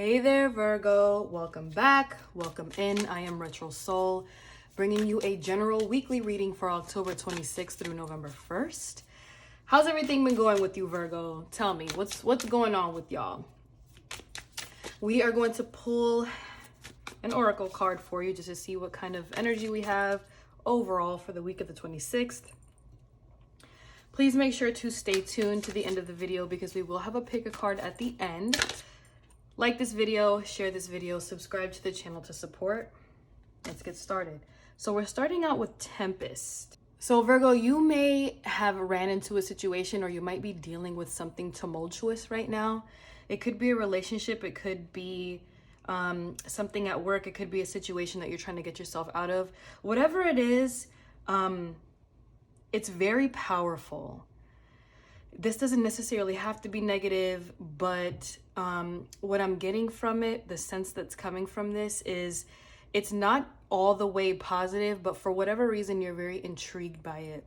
Hey there, Virgo. Welcome back. Welcome in. I am retroSOLL, bringing you a general weekly reading for October 26th through November 1st. How's everything been going with you, Virgo? Tell me, what's going on with y'all? We are going to pull an oracle card for you just to see what kind of energy we have overall for the week of the 26th. Please make sure to stay tuned to the end of the video because we will have a pick a card at the end. Like this video, share this video, subscribe to the channel to support. Let's get started. So we're starting out with Tempest. So Virgo, you may have ran into a situation or you might be dealing with something tumultuous right now. It could be a relationship, it could be something at work, it could be a situation that you're trying to get yourself out of. Whatever it is, it's very powerful. This doesn't necessarily have to be negative, but what I'm getting from it, the sense that's coming from this is it's not all the way positive, but for whatever reason, you're very intrigued by it.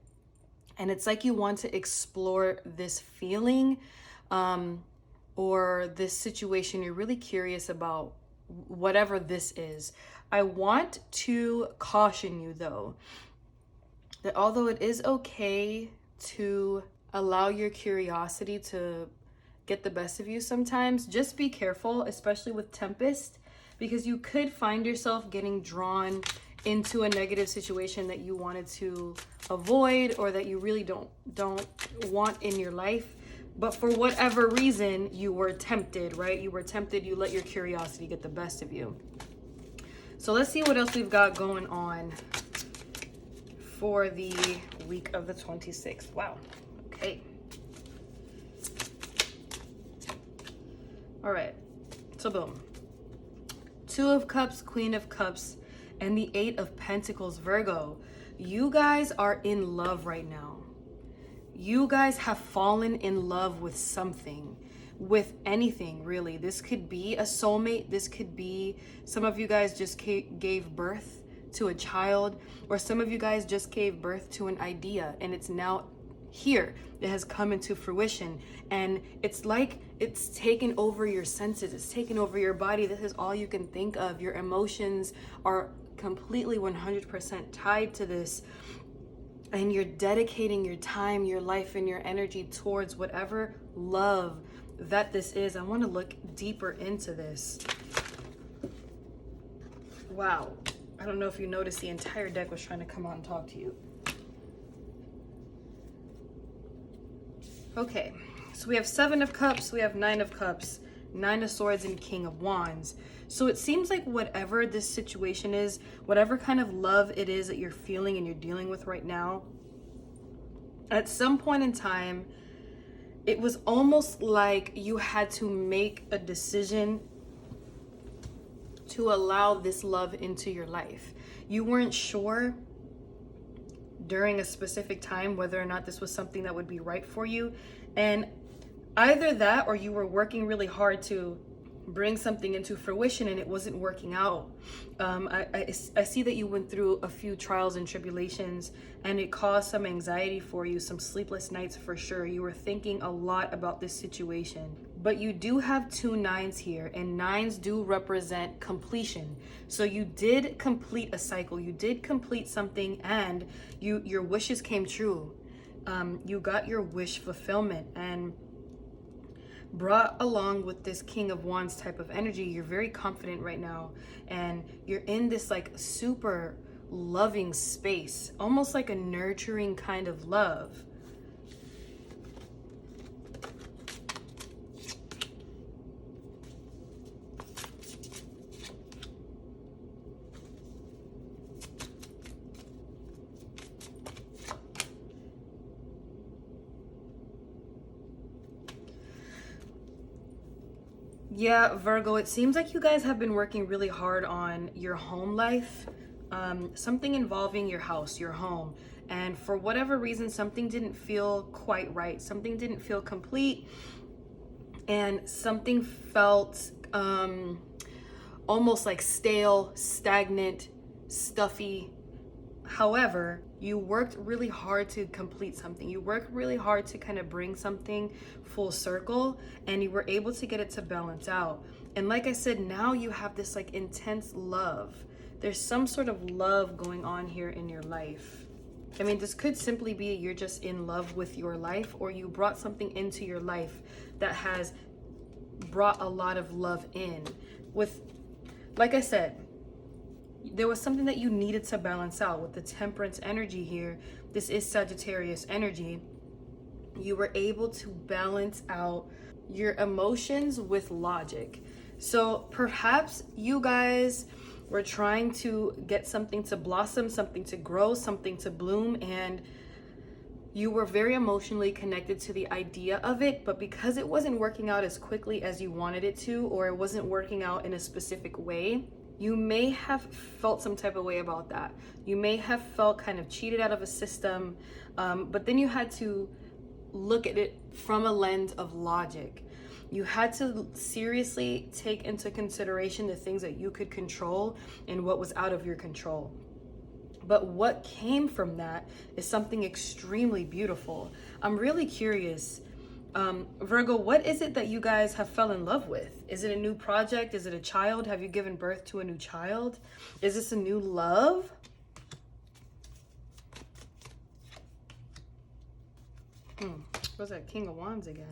And it's like you want to explore this feeling or this situation. You're really curious about whatever this is. I want to caution you, though, that although it is okay to allow your curiosity to get the best of you sometimes, just be careful, especially with Tempest, because you could find yourself getting drawn into a negative situation that you wanted to avoid or that you really don't want in your life. But for whatever reason, you were tempted, right? You were tempted, you let your curiosity get the best of you. So let's see what else we've got going on for the week of the 26th. Wow. Okay. All right. So boom. Two of Cups, Queen of Cups, and the Eight of Pentacles, Virgo. You guys are in love right now. You guys have fallen in love with something, with anything, really. This could be a soulmate. This could be some of you guys just gave birth to a child, or some of you guys just gave birth to an idea and it's now here. It has come into fruition and it's like it's taken over your senses. It's taken over your body. This is all you can think of. Your emotions are completely 100% tied to this. And you're dedicating your time, your life, and your energy towards whatever love that this is. I want to look deeper into this. Wow. I don't know if you noticed, the entire deck was trying to come out and talk to you. Okay, so we have Seven of Cups, we have Nine of Cups, Nine of Swords, and King of Wands. So it seems like whatever this situation is, whatever kind of love it is that you're feeling and you're dealing with right now, at some point in time, it was almost like you had to make a decision to allow this love into your life. You weren't sure during a specific time whether or not this was something that would be right for you, and either that or you were working really hard to bring something into fruition and it wasn't working out. I see that you went through a few trials and tribulations and it caused some anxiety for you, some sleepless nights for sure. You were thinking a lot about this situation, but you do have two nines here, and nines do represent completion. So you did complete a cycle, you did complete something, and your wishes came true. You got your wish fulfillment, and brought along with this King of Wands type of energy. You're very confident right now, and you're in this like super loving space, almost like a nurturing kind of love. Yeah, Virgo, it seems like you guys have been working really hard on your home life, something involving your house, your home. And for whatever reason, something didn't feel quite right. Something didn't feel complete. And something felt almost like stale, stagnant, stuffy. However, you worked really hard to complete something. You worked really hard to kind of bring something full circle, and you were able to get it to balance out. And like I said, now you have this like intense love. There's some sort of love going on here in your life. I mean, this could simply be you're just in love with your life, or you brought something into your life that has brought a lot of love in. With, like I said, there was something that you needed to balance out with the temperance energy here. This is Sagittarius energy. You were able to balance out your emotions with logic. So perhaps you guys were trying to get something to blossom, something to grow, something to bloom, and you were very emotionally connected to the idea of it, but because it wasn't working out as quickly as you wanted it to, or it wasn't working out in a specific way, you may have felt some type of way about that. You may have felt kind of cheated out of a system, but then you had to look at it from a lens of logic. You had to seriously take into consideration the things that you could control and what was out of your control. But what came from that is something extremely beautiful. I'm really curious, Virgo, what is it that you guys have fell in love with? Is it a new project? Is it a child? Have you given birth to a new child? Is this a new love? What's that? King of Wands again.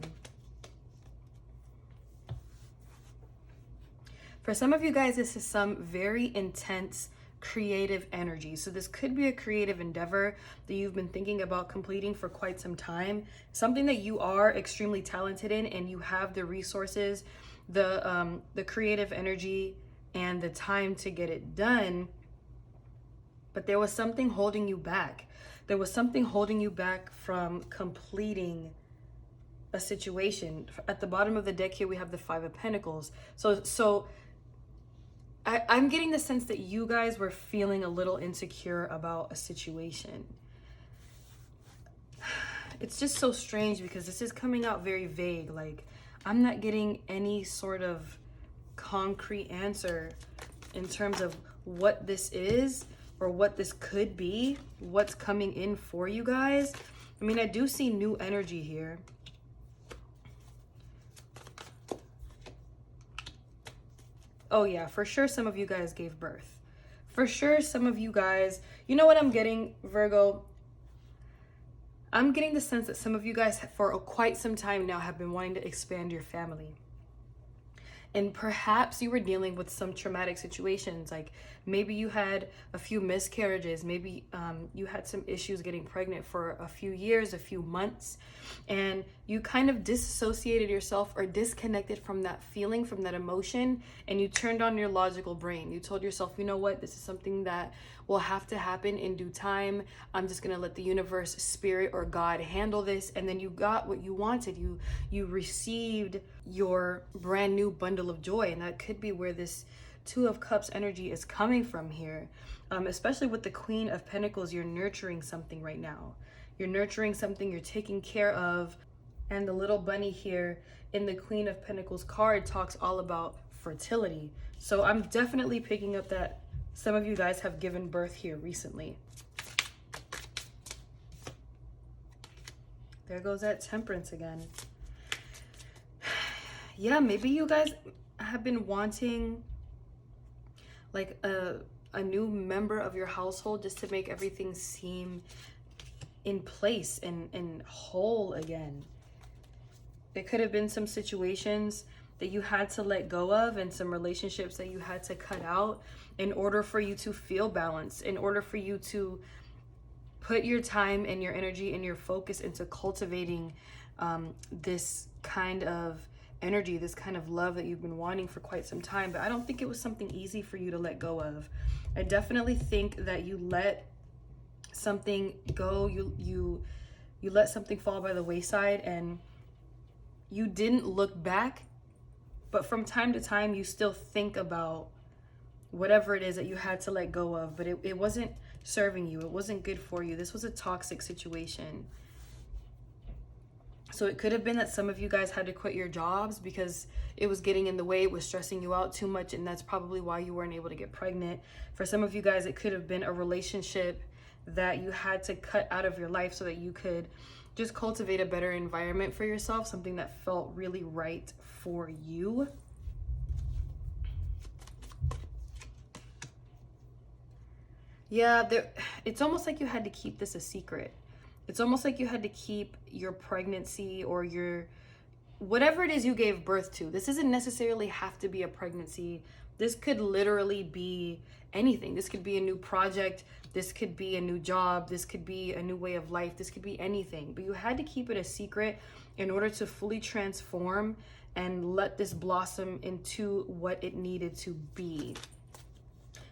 For some of you guys, this is some very intense creative energy. So this could be a creative endeavor that you've been thinking about completing for quite some time. Something that you are extremely talented in, and you have the resources, the creative energy, and the time to get it done. But there was something holding you back. There was something holding you back from completing a situation. At the bottom of the deck here, we have the Five of Pentacles. So I'm getting the sense that you guys were feeling a little insecure about a situation. It's just so strange because this is coming out very vague. Like, I'm not getting any sort of concrete answer in terms of what this is or what this could be, what's coming in for you guys. I mean, I do see new energy here. Oh yeah, for sure some of you guys gave birth. For sure some of you guys, you know what I'm getting, Virgo? I'm getting the sense that some of you guys for quite some time now have been wanting to expand your family. And perhaps you were dealing with some traumatic situations, like maybe you had a few miscarriages, maybe you had some issues getting pregnant for a few years, a few months, and you kind of disassociated yourself or disconnected from that feeling, from that emotion, and you turned on your logical brain. You told yourself, you know what, this is something that will have to happen in due time. I'm just gonna let the universe, spirit, or God handle this. And then you got what you wanted. You received your brand new bundle of joy. And that could be where this Two of Cups energy is coming from here. Especially with the Queen of Pentacles, you're nurturing something right now. You're nurturing something, you're taking care of. And the little bunny here in the Queen of Pentacles card talks all about fertility. So I'm definitely picking up that some of you guys have given birth here recently. There goes that Temperance again. Yeah, maybe you guys have been wanting like a new member of your household just to make everything seem in place and whole again. There could have been some situations that you had to let go of and some relationships that you had to cut out in order for you to feel balanced, in order for you to put your time and your energy and your focus into cultivating this kind of energy, this kind of love that you've been wanting for quite some time. But I don't think it was something easy for you to let go of. I definitely think that you let something go, you let something fall by the wayside, and you didn't look back. But from time to time, you still think about whatever it is that you had to let go of, but it wasn't serving you. It wasn't good for you. This was a toxic situation. So it could have been that some of you guys had to quit your jobs because it was getting in the way, it was stressing you out too much, and that's probably why you weren't able to get pregnant. For some of you guys, it could have been a relationship that you had to cut out of your life so that you could just cultivate a better environment for yourself, something that felt really right for you. Yeah, it's almost like you had to keep this a secret. It's almost like you had to keep your pregnancy or your whatever it is you gave birth to. This doesn't necessarily have to be a pregnancy. This could literally be anything. This could be a new project. This could be a new job. This could be a new way of life. This could be anything. But you had to keep it a secret in order to fully transform and let this blossom into what it needed to be.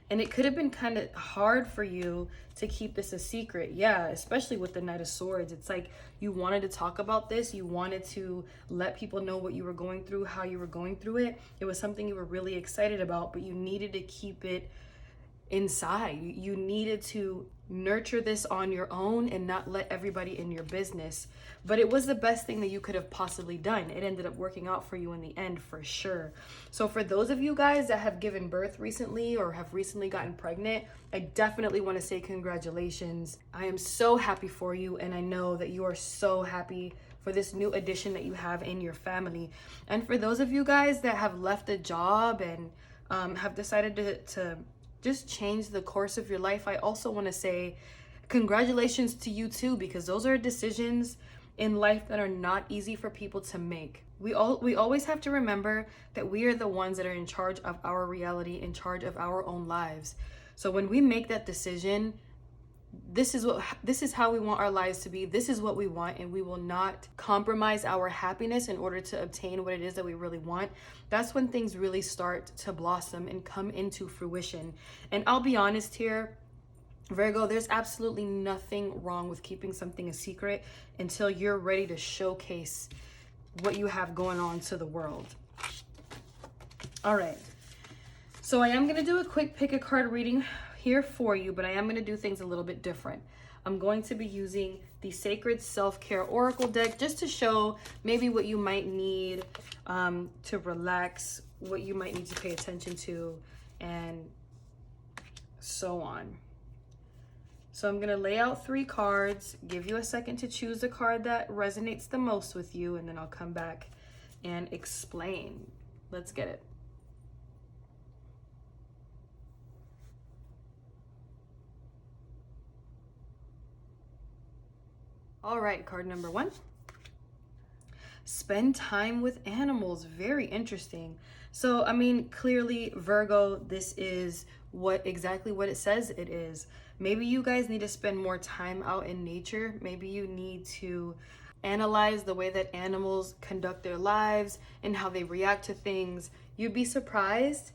And it could have been kind of hard for you to keep this a secret. Yeah, especially with the Knight of Swords. It's like you wanted to talk about this. You wanted to let people know what you were going through, how you were going through it. It was something you were really excited about, but you needed to keep it inside. You needed to nurture this on your own and not let everybody in your business. But it was the best thing that you could have possibly done. It ended up working out for you in the end, for sure. So for those of you guys that have given birth recently or have recently gotten pregnant, I definitely want to say congratulations. I am so happy for you, and I know that you are so happy for this new addition that you have in your family. And for those of you guys that have left a job and have decided to just change the course of your life, I also want to say congratulations to you too, because those are decisions in life that are not easy for people to make. We always have to remember that we are the ones that are in charge of our reality, in charge of our own lives. So when we make that decision, this is how we want our lives to be. This is what we want, and we will not compromise our happiness in order to obtain what it is that we really want. That's when things really start to blossom and come into fruition. And I'll be honest here, Virgo, there's absolutely nothing wrong with keeping something a secret until you're ready to showcase what you have going on to the world. All right, so I am going to do a quick pick a card reading here for you, but I am going to do things a little bit different. I'm going to be using the Sacred Self-Care Oracle deck just to show maybe what you might need to relax, what you might need to pay attention to, and so on. So I'm going to lay out 3 cards, give you a second to choose the card that resonates the most with you, and then I'll come back and explain. Let's get it. All right, card number 1. Spend time with animals. Very interesting. So, I mean, clearly, Virgo, this is exactly what it says it is. Maybe you guys need to spend more time out in nature. Maybe you need to analyze the way that animals conduct their lives and how they react to things. You'd be surprised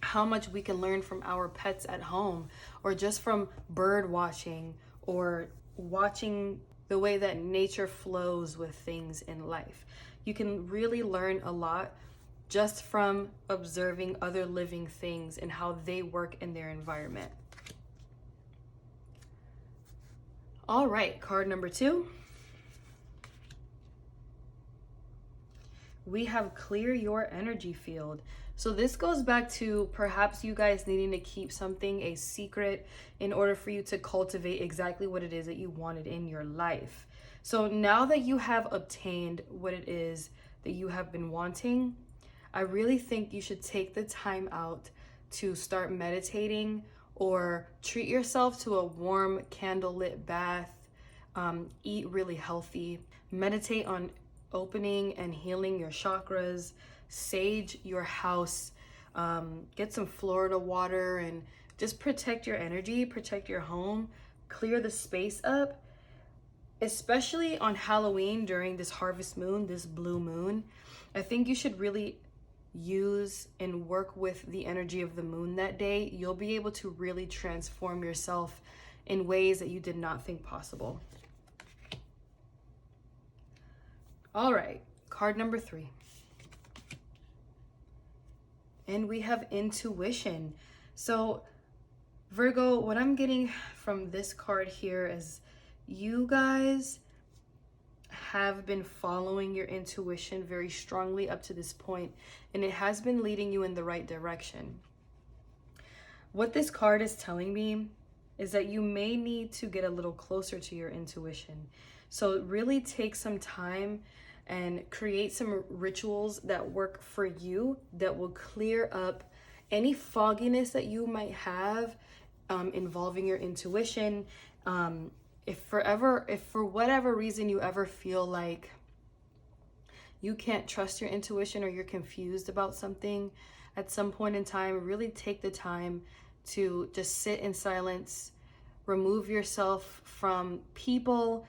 how much we can learn from our pets at home, or just from bird watching, or watching the way that nature flows with things in life. You can really learn a lot just from observing other living things and how they work in their environment. All right, card number 2. We have clear your energy field. So this goes back to perhaps you guys needing to keep something a secret in order for you to cultivate exactly what it is that you wanted in your life. So now that you have obtained what it is that you have been wanting, I really think you should take the time out to start meditating or treat yourself to a warm candlelit bath, eat really healthy, meditate on opening and healing your chakras, sage your house, get some Florida water, and just protect your energy, protect your home, clear the space up, especially on Halloween during this harvest moon, this blue moon. I think you should really use and work with the energy of the moon that day. You'll be able to really transform yourself in ways that you did not think possible. All right, card number 3. And we have intuition. So Virgo, what I'm getting from this card here is you guys have been following your intuition very strongly up to this point, and it has been leading you in the right direction. What this card is telling me is that you may need to get a little closer to your intuition. So really take some time and create some rituals that work for you, that will clear up any fogginess that you might have involving your intuition. If for whatever reason you ever feel like you can't trust your intuition or you're confused about something at some point in time, really take the time to just sit in silence, remove yourself from people,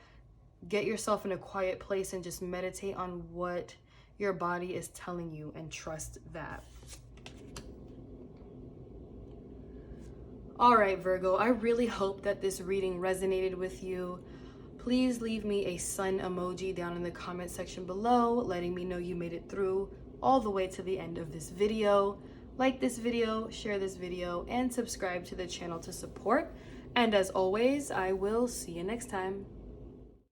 get yourself in a quiet place and just meditate on what your body is telling you and trust that. All right, Virgo, I really hope that this reading resonated with you. Please leave me a sun emoji down in the comment section below, letting me know you made it through all the way to the end of this video. Like this video, share this video, and subscribe to the channel to support. And as always, I will see you next time.